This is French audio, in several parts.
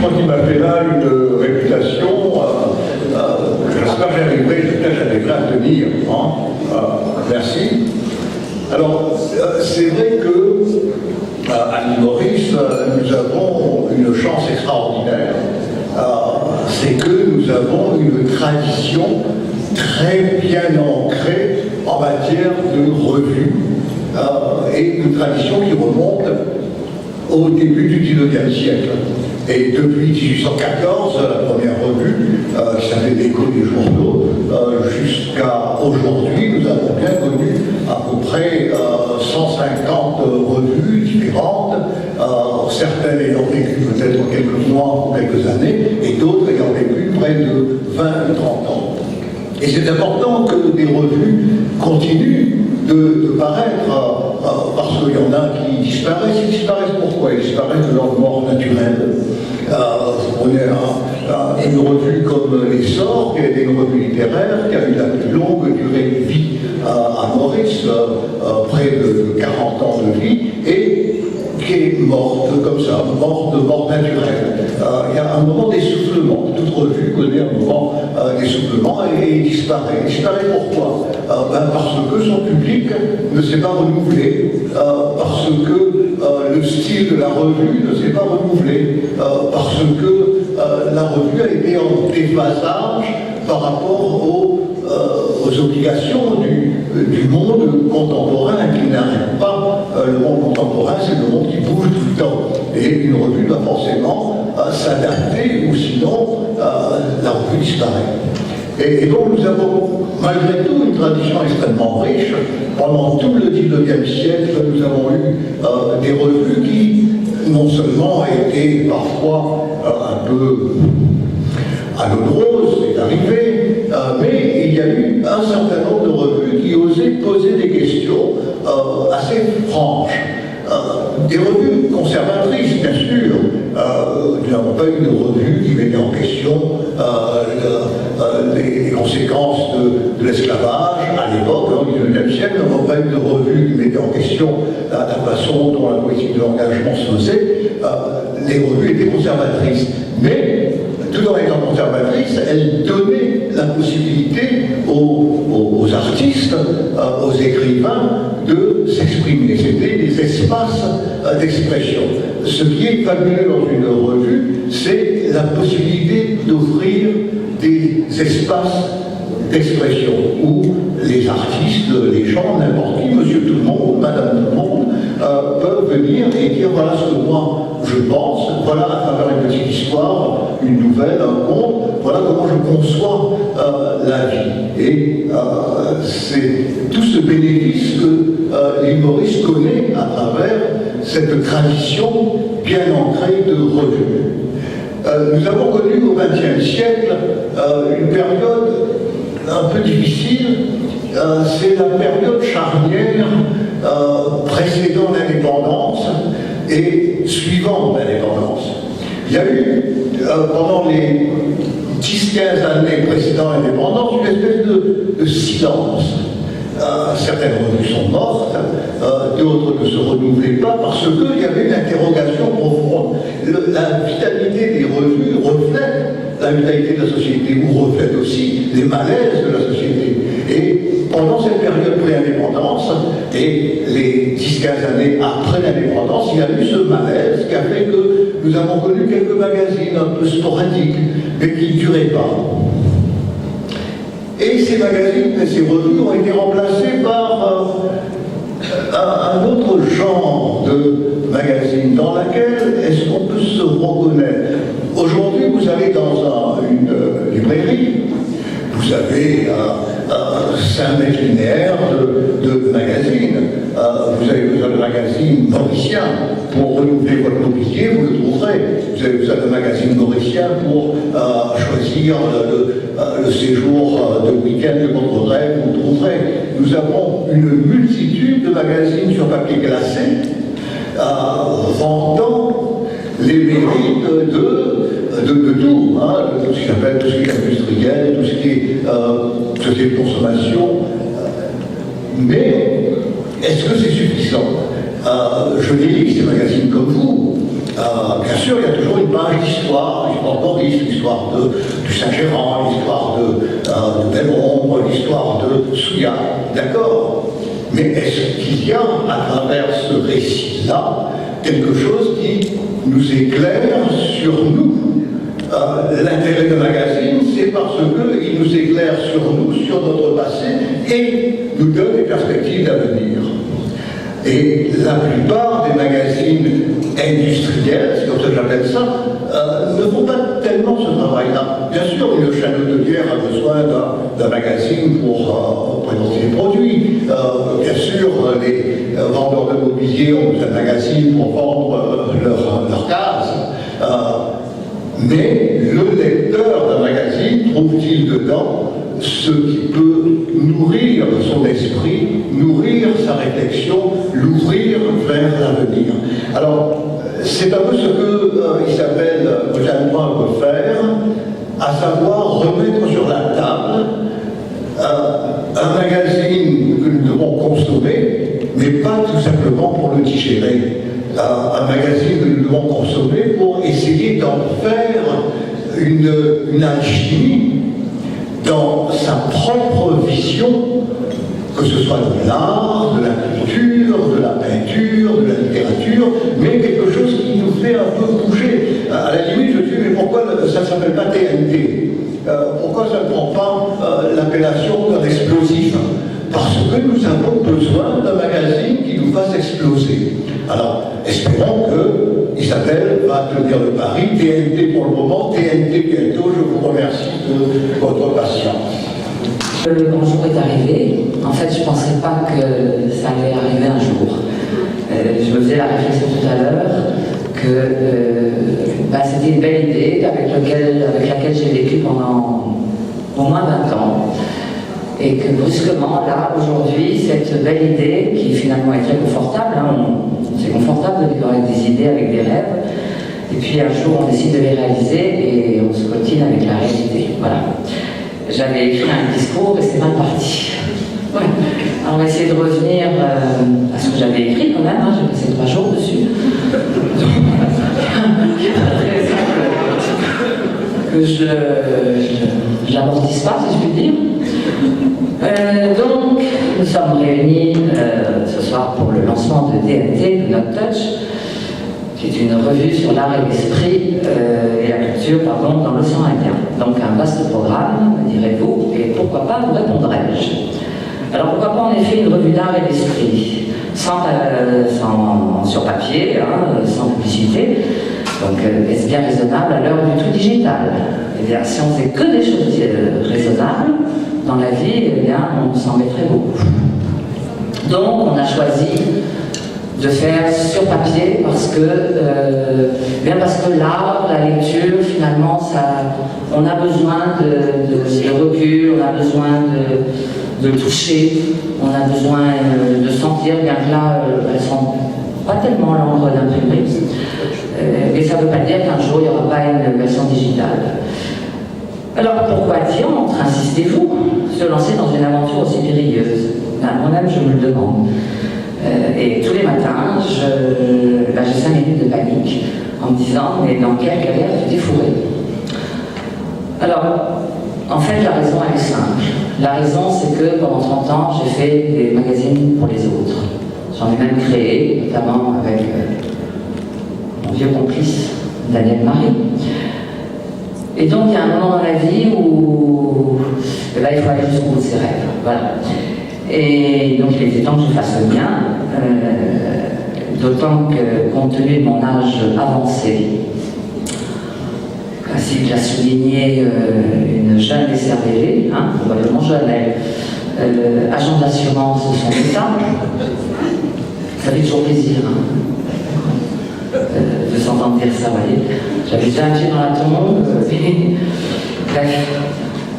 crois qu'il m'a fait là une réputation. J'espère que j'arriverai à tenir. Hein. Merci. Alors, c'est vrai que à l'île Maurice, nous avons une chance extraordinaire. C'est que nous avons une tradition très bien ancrée en matière de revue et une tradition qui remonte au début du XIXe siècle. Et depuis 1814, la première revue, qui s'appelait l'Écho des journaux, jusqu'à aujourd'hui, nous avons bien connu à peu près 150 revues différentes, certaines ayant vécu peut-être quelques mois ou quelques années, et d'autres ayant vécu près de 20 ou 30 ans. Et c'est important que des revues continuent de paraître, parce qu'il y en a qui disparaissent. Ils disparaissent pourquoi? Ils disparaissent de leur mort naturelle. Vous prenez une revue comme l'Essor, qui est une revue littéraire, qui a eu la plus longue durée de vie à Maurice, près de 40 ans de vie, et qui est morte comme ça, morte de mort naturelle. Il y a un moment d'essoufflement. Toute revue connaît un moment d'essoufflement et disparaît. Disparaît pourquoi? Parce que son public ne s'est pas renouvelé, parce que le style de la revue ne s'est pas renouvelé, parce que la revue a été en déphasage par rapport aux obligations du monde contemporain qui n'arrête pas. Le monde contemporain, c'est le monde qui bouge tout le temps. Et une revue doit forcément s'adapter, ou sinon la revue disparaît. Et donc nous avons malgré tout une tradition extrêmement riche. Pendant tout le XIXe siècle, nous avons eu des revues qui non seulement étaient parfois un peu à l'eau de rose, c'est arrivé, mais il y a eu un certain nombre de revues qui osaient poser des questions assez franches. Des revues conservatrices, bien sûr. Nous n'avons pas eu de revue qui mettait en question les conséquences de l'esclavage à l'époque, au XIXe siècle. Nous n'avons pas eu de revue qui mettait en question la façon dont la politique de l'engagement se faisait. Les revues étaient conservatrices. Mais, tout en étant conservatrices, elles donnaient la possibilité aux artistes, aux écrivains, de s'exprimer. C'était des espaces d'expression. Ce qui est fabuleux dans une revue, c'est la possibilité d'offrir des espaces d'expression où les artistes, les gens, n'importe qui, monsieur tout le monde, madame tout le monde, peuvent venir et dire voilà ce que moi je pense, voilà à travers une petite histoire, une nouvelle, un conte, voilà comment je conçois la vie. Et c'est tout ce bénéfice que l'île Maurice connaît à travers cette tradition bien ancrée de revue. Nous avons connu au XXe siècle une période un peu difficile, c'est la période charnière précédant l'indépendance et suivant l'indépendance. Il y a eu, pendant les 10-15 années précédant l'indépendance, une espèce de silence. Certaines revues sont mortes, d'autres ne se renouvelaient pas parce qu'il y avait une interrogation profonde. La vitalité des revues reflète la vitalité de la société, ou reflète aussi les malaises de la société. Et pendant cette période pré-indépendance et les 10-15 années après l'indépendance, il y a eu ce malaise qui a fait que nous avons connu quelques magazines un peu sporadiques, mais qui ne duraient pas. Et ces magazines et ces revues ont été remplacés par un autre genre de magazine dans laquelle est-ce qu'on peut se reconnaître. Aujourd'hui, vous allez dans une librairie, vous avez 5 mètres linéaires de magazines. Vous avez besoin de magazines mauriciens pour renouveler votre mobilier, vous le trouverez. Vous avez besoin de magazines mauriciens pour choisir le séjour de week-end de votre rêve, vous le trouverez. Nous avons une multitude de magazines sur papier glacé vantant les mérites de tout, hein, de tout ce qui s'appelle tout ce qui est industriel, tout ce qui est société de consommation. Mais est-ce que c'est suffisant? Je les lis, ces magazines comme vous, Bien sûr, il y a toujours une page d'histoire, l'histoire de Boris, l'histoire du Saint-Gérand, l'histoire de Belleombre, l'histoire de Souillat, d'accord. Mais est-ce qu'il y a, à travers ce récit-là, quelque chose qui nous éclaire sur nous? L'intérêt de magazine, c'est parce qu'il nous éclaire sur nous, sur notre passé, et nous donne des perspectives d'avenir. Et la plupart des magazines industriels, c'est comme ça que j'appelle ça, ne font pas tellement ce travail-là. Bien sûr, une chaîne hôtelière a besoin d'un magazine pour présenter ses produits. Bien sûr, les vendeurs de mobilier ont besoin d'un magazine pour vendre leur case. Mais le lecteur d'un magazine trouve-t-il dedans ce qui peut nourrir son esprit, nourrir sa réflexion, l'ouvrir vers l'avenir? Alors, c'est un peu ce que Isabelle Jalloin veut faire, à savoir remettre sur la table un magazine que nous devons consommer, mais pas tout simplement pour le digérer. Un magazine que nous devons consommer pour essayer d'en faire une alchimie dans sa propre vision, que ce soit de l'art, de la culture, de la peinture, de la littérature, mais quelque chose qui nous fait un peu bouger. À la limite, je me dis, mais pourquoi ça ne s'appelle pas TNT? Pourquoi ça ne prend pas l'appellation d'un explosif? Parce que nous avons besoin d'un magazine qui nous fasse exploser. Alors, espérons que Isabelle va tenir le pari. TNT pour le moment, TNT bientôt. Je vous remercie de votre patience. Le grand jour est arrivé. En fait, je ne pensais pas que ça allait arriver un jour. Je me faisais la réflexion tout à l'heure que c'était une belle idée avec laquelle j'ai vécu pendant au moins 20 ans. Et que brusquement, là, aujourd'hui, cette belle idée, qui finalement est très confortable, c'est confortable de vivre avec des idées, avec des rêves, et puis un jour on décide de les réaliser et on se cotine avec la réalité. Voilà. J'avais écrit un discours et c'est mal parti. Ouais. Alors on va essayer de revenir à ce que j'avais écrit quand même, j'ai passé 3 jours dessus. Que je l'amortisse pas, si je puis dire. Donc, nous sommes réunis ce soir pour le lancement de DNT, de Not Touch, qui est une revue sur l'art et l'esprit et la culture dans l'océan Indien. Donc un vaste programme, me direz-vous, et pourquoi pas, vous répondrai-je. Alors pourquoi pas en effet une revue d'art et d'esprit, sur papier, sans publicité. Donc est-ce bien raisonnable à l'heure du tout digital? Eh bien, si on ne fait que des choses raisonnables dans la vie, eh bien, on s'en mettrait beaucoup. Donc, on a choisi de faire sur papier parce que l'art, la lecture, finalement, on a besoin de recul, on a besoin de toucher, on a besoin de sentir, bien que là, elles ne sont pas tellement l'encre d'imprimer. Mais ça ne veut pas dire qu'un jour, il n'y aura pas une version digitale. Alors pourquoi diantre, insistez-vous, se lancer dans une aventure aussi périlleuse? Moi-même, je me le demande. Et tous les matins, j'ai 5 minutes de panique en me disant, mais dans quelle galère tu t'es fourré? Alors, en fait, la raison, elle est simple. La raison, c'est que pendant 30 ans, j'ai fait des magazines pour les autres. J'en ai même créé, notamment avec mon vieux complice, Daniel Marie. Et donc, il y a un moment dans la vie où il faut aller jusqu'au bout de ses rêves. Voilà. Et donc, il était temps que je fasse le mien, d'autant que, compte tenu de mon âge avancé, ainsi que l'a souligné une jeune SRDG, probablement jeune, agent d'assurance de son état, ça fait toujours plaisir. De s'entendre dire ça, vous voyez. J'avais déjà un pied dans la tombe, bref.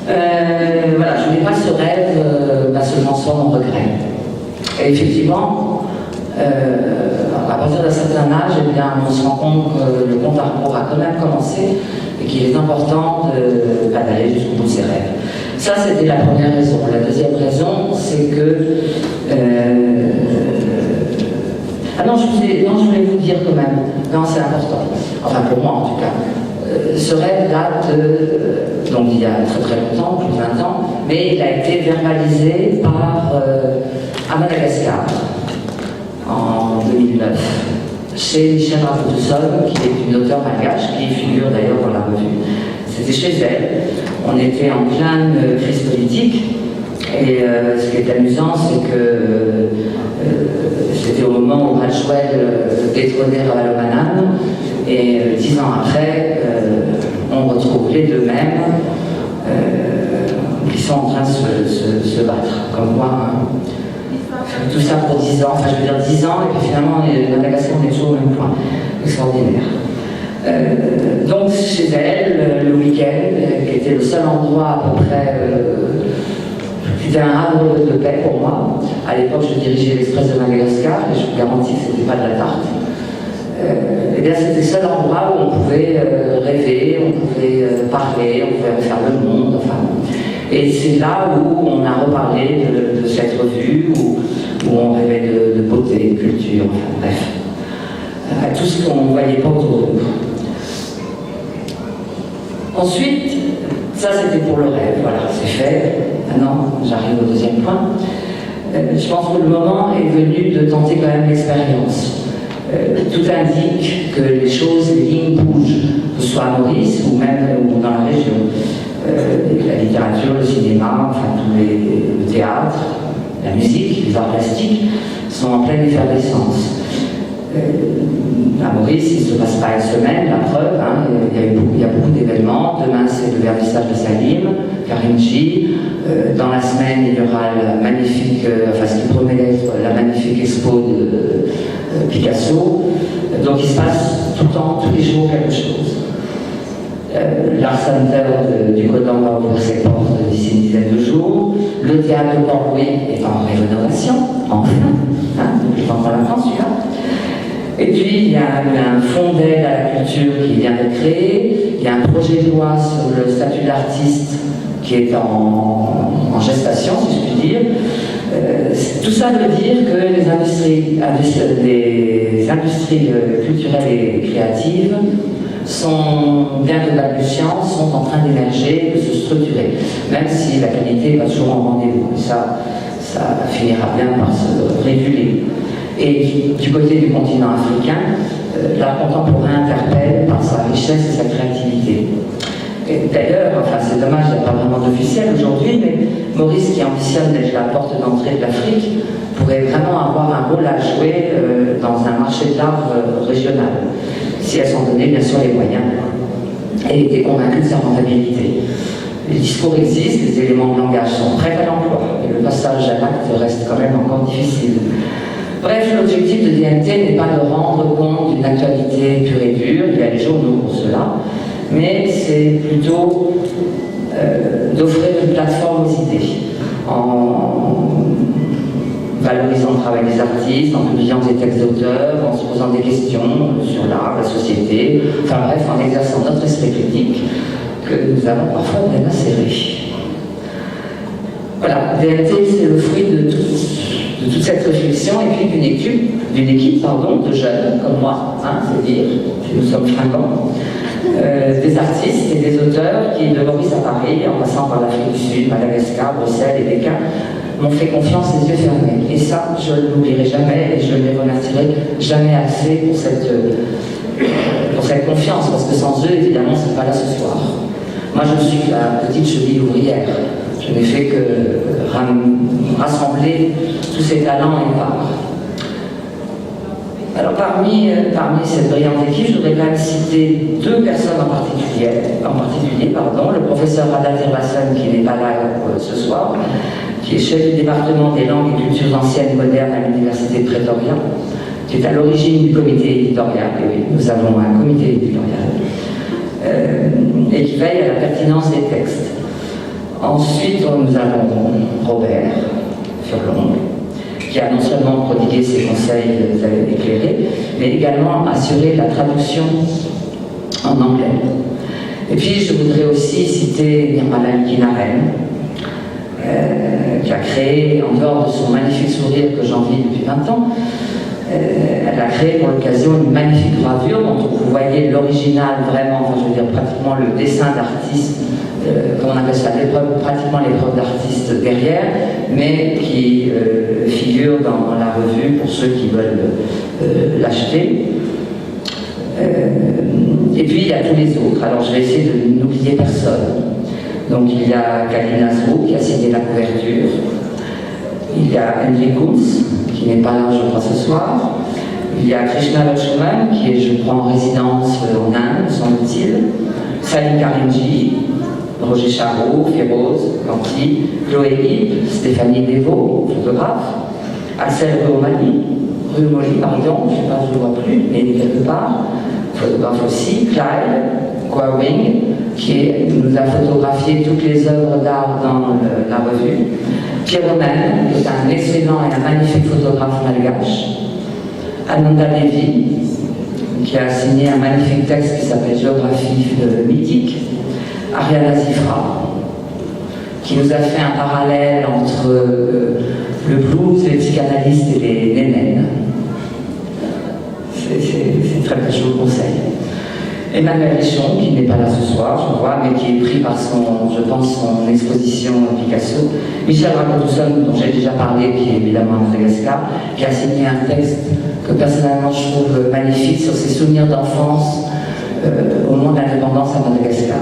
Voilà, je n'ai pas ce rêve, seulement sans mon regret. Et effectivement, à partir d'un certain âge, eh bien, on se rend compte que le compte à rebours a quand même commencé et qu'il est important d'aller jusqu'au bout de ses rêves. Ça, c'était la première raison. La deuxième raison, c'est que Ah non, je voulais vous dire quand même, non, c'est important, enfin pour moi en tout cas. Ce rêve date, donc il y a très très longtemps, plus de 20 ans, mais il a été verbalisé à Madagascar en 2009, chez Michel Rafoutoussol, qui est une auteure malgache, qui figure d'ailleurs dans la revue. C'était chez elle, on était en pleine crise politique, et ce qui est amusant, c'est que c'était au moment où Rachwell détrônait Ravalomanana, et 10 ans après, on retrouve les deux mêmes qui sont en train de se battre, comme moi. Tout ça pour 10 ans, enfin je veux dire 10 ans, et puis finalement, Madagascar, on est toujours au même point. Extraordinaire. Donc chez elle, le week-end, qui était le seul endroit à peu près, c'était un havre de paix pour moi. À l'époque, je dirigeais l'Express de Madagascar, et je vous garantis que ce n'était pas de la tarte. Et bien c'était le seul endroit où on pouvait rêver, on pouvait parler, on pouvait faire le monde, enfin. Et c'est là où on a reparlé de cette revue, où on rêvait de beauté, de culture, enfin bref. Tout ce qu'on ne voyait pas autour de nous. Ensuite, ça c'était pour le rêve, voilà, c'est fait. Maintenant, j'arrive au deuxième point. Je pense que le moment est venu de tenter quand même l'expérience. Tout indique que les choses, les lignes bougent, que ce soit à Maurice ou même dans la région. La littérature, le cinéma, enfin le théâtre, la musique, les arts plastiques sont en pleine effervescence. À Maurice, il ne se passe pas une semaine, la preuve, hein, il y a beaucoup d'événements. Demain, c'est le vernissage de Salim, Karimji. Dans la semaine, il y aura la magnifique, ce qui promet d'être la magnifique expo de Picasso. Donc il se passe tout le temps, tous les jours, quelque chose. L'Art Center du Codan va ouvrir ses portes d'ici une dizaine de jours. Le théâtre de Port-Louis est en rénovation, enfin. Hein, je ne pense pas la France, celui-là. Et puis, il y a un fonds d'aide à la culture qui vient d'être créé. Il y a un projet de loi sur le statut d'artiste qui est en gestation, si je puis dire. Tout ça veut dire que les industries culturelles et créatives sont, bien que balbutiantes, sont en train d'émerger, de se structurer, même si la qualité n'est pas toujours en rendez-vous. Ça finira bien par se réguler. Et du côté du continent africain, l'art contemporain interpelle par sa richesse et sa créativité. D'ailleurs, c'est dommage, il n'y a pas vraiment d'officiel aujourd'hui, mais Maurice, qui ambitionne d'être la porte d'entrée de l'Afrique, pourrait vraiment avoir un rôle à jouer dans un marché de l'art régional, si elles sont données bien sûr les moyens, et il était convaincu de sa rentabilité. Les discours existent, les éléments de langage sont prêts à l'emploi, et le passage à l'acte reste quand même encore difficile. Bref, l'objectif de DNT n'est pas de rendre compte d'une actualité pure et dure, il y a les journaux pour cela, mais c'est plutôt d'offrir une plateforme aux idées, en valorisant le travail des artistes, en publiant des textes d'auteurs, en se posant des questions sur l'art, la société, enfin bref, en exerçant notre esprit critique que nous avons parfois bien acéré. Voilà, DNT, c'est le fruit de toute cette réflexion et puis d'une équipe de jeunes comme moi, hein, c'est dire, nous sommes fringants, des artistes et des auteurs qui, de Maurice à Paris, en passant par l'Afrique du Sud, Madagascar, Bruxelles et Pékin, m'ont fait confiance les yeux fermés. Et ça, je ne l'oublierai jamais et je ne les remercierai jamais assez pour cette confiance, parce que sans eux, évidemment, je ne serais pas là ce soir. Moi, je suis la petite cheville ouvrière. Je n'ai fait que rassembler tous ces talents et parts. Alors parmi cette brillante équipe, je voudrais quand même citer deux personnes en particulier, le professeur Ada Tervassen, qui n'est pas là ce soir, qui est chef du département des langues et cultures anciennes et modernes à l'université de Pretoria, qui est à l'origine du comité éditorial, et oui, nous avons un comité éditorial, et qui veille à la pertinence des textes. Ensuite, nous avons Robert Furlong, qui a non seulement prodigué ses conseils éclairés, mais également assuré la traduction en anglais. Et puis, je voudrais aussi citer Nirmala Kinaren, qui a créé, en dehors de son magnifique sourire que j'envie depuis 20 ans, Elle a créé pour l'occasion une magnifique gravure dont vous voyez l'original vraiment, enfin je veux dire pratiquement le dessin d'artiste, comme on appelle ça, pratiquement l'épreuve d'artiste derrière, mais qui figure dans la revue pour ceux qui veulent l'acheter. Et puis il y a tous les autres, alors je vais essayer de n'oublier personne. Donc il y a Galina Zrou qui a signé la couverture, il y a Henry Kunz qui n'est pas là je crois ce soir, il y a Krishna Lakshman qui est je crois en résidence en Inde, semble-t-il, Salim Karimji, Roger Charot, Féroz, Canty, Chloé Hipp, Stéphanie Devaux, photographe, Axel Rumoli, pardon, je ne sais pas, je ne le vois plus, mais il est quelque part, photographe aussi, Clyde Guawing, qui nous a photographié toutes les œuvres d'art dans la revue, Pierre Romain, qui est un excellent et un magnifique photographe malgache, Ananda Devi, qui a signé un magnifique texte qui s'appelle Géographie mythique, Ariana Zifra, qui nous a fait un parallèle entre le blues, les psychanalystes et les naines. C'est très, je vous le conseille. Emmanuel Richon, qui n'est pas là ce soir, je vois, mais qui est pris par je pense, son exposition Picasso. Michel Rakotousson, dont j'ai déjà parlé, qui est évidemment à Madagascar, qui a signé un texte que personnellement je trouve magnifique sur ses souvenirs d'enfance au moment de l'indépendance à Madagascar.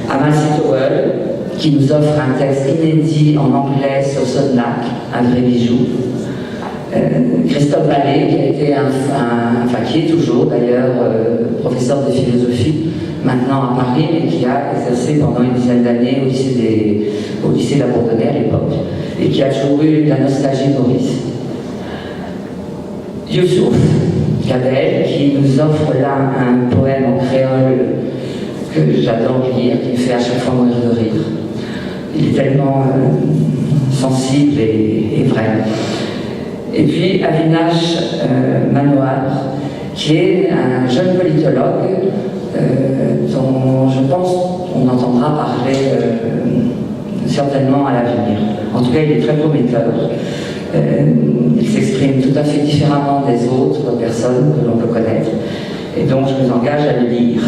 Amal Sitowell, qui nous offre un texte inédit en anglais sur Sodnak, un vrai bijou. Christophe Vallée, qui a été qui est toujours d'ailleurs professeur de philosophie, maintenant à Paris, mais qui a exercé pendant une dizaine d'années au lycée de la Bourdonnais à l'époque, et qui a toujours eu la nostalgie de Maurice. Youssouf Gabel, qui nous offre là un poème en créole que j'adore lire, qui me fait à chaque fois mourir de rire. Il est tellement sensible et vrai. Et puis Avinash Manohar, qui est un jeune politologue dont je pense qu'on entendra parler certainement à l'avenir. En tout cas, il est très prometteur. Il s'exprime tout à fait différemment des autres personnes que l'on peut connaître. Et donc, je vous engage à le lire.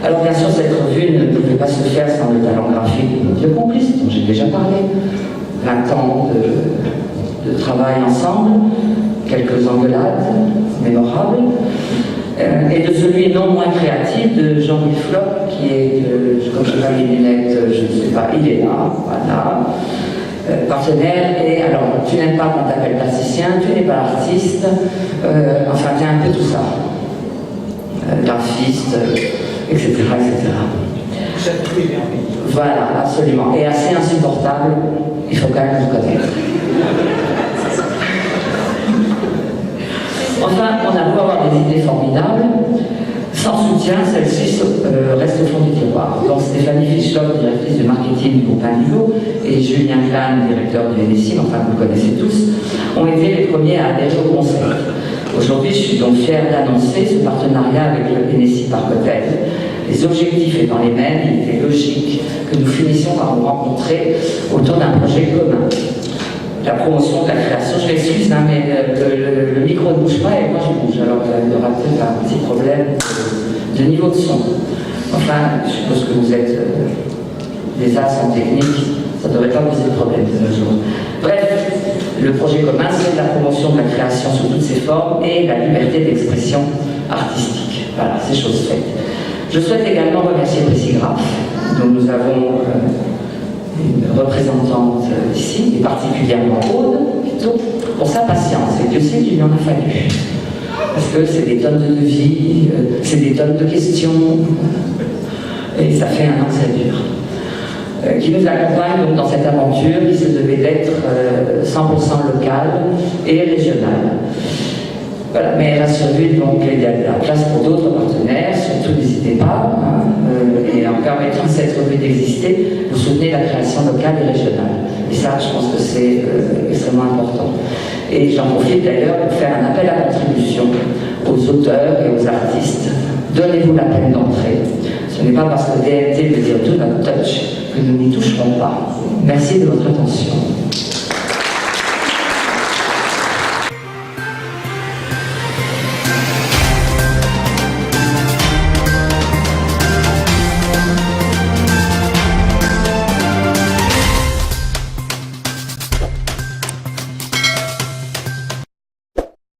Alors, bien sûr, cette revue ne pouvait pas se faire sans le talent graphique de notre complice, dont j'ai déjà parlé. 20 ans de travail ensemble, quelques engueulades mémorables, et de celui non moins créatif de Jean-Louis Floch, qui est, comme je vois les lunettes, je ne sais pas, il est là, voilà, partenaire, et alors, tu n'aimes pas qu'on t'appelle plasticien, tu n'es pas artiste, enfin, tu es un peu tout ça, graphiste, etc., etc. Voilà, absolument, et assez insupportable, il faut quand même le connaître. Enfin, on a beau avoir des idées formidables, sans soutien, celles-ci restent au fond du tiroir. Donc Stéphanie Fischloff, directrice de marketing du groupe Indigo, et Julien Klein, directeur du NSI, enfin vous le connaissez tous, ont été les premiers à adhérer au conseil. Aujourd'hui, je suis donc fière d'annoncer ce partenariat avec le NSI Parc-Hôtel. Les objectifs étant les mêmes, il était logique que nous finissions par nous rencontrer autour d'un projet commun. La promotion de la création, je m'excuse, hein, mais le micro ne bouge pas et moi je bouge, alors il y aura peut-être un petit problème de niveau de son. Enfin, je suppose que vous êtes des as en technique, ça ne devrait pas poser de problème de nos jours. Bref, le projet commun, c'est la promotion de la création sous toutes ses formes et la liberté d'expression artistique. Voilà, c'est chose faite. Je souhaite également remercier Précigraphe, dont nous avons une représentante ici, et particulièrement Aude, plutôt, pour sa patience, et Dieu sait qu'il lui en a fallu. Parce que c'est des tonnes de devis, c'est des tonnes de questions, et ça fait un an que ça dure. Qui nous accompagne donc dans cette aventure qui se devait d'être 100% locale et régionale. Voilà, mais rassurez-vous, donc il y a de la place pour d'autres partenaires, surtout n'hésitez pas, et en permettant cette revue d'exister, vous soutenez la création locale et régionale. Et ça, je pense que c'est extrêmement important. Et j'en profite d'ailleurs pour faire un appel à contribution aux auteurs et aux artistes. Donnez-vous la peine d'entrer. Ce n'est pas parce que DNT veut dire do not touch que nous n'y toucherons pas. Merci de votre attention.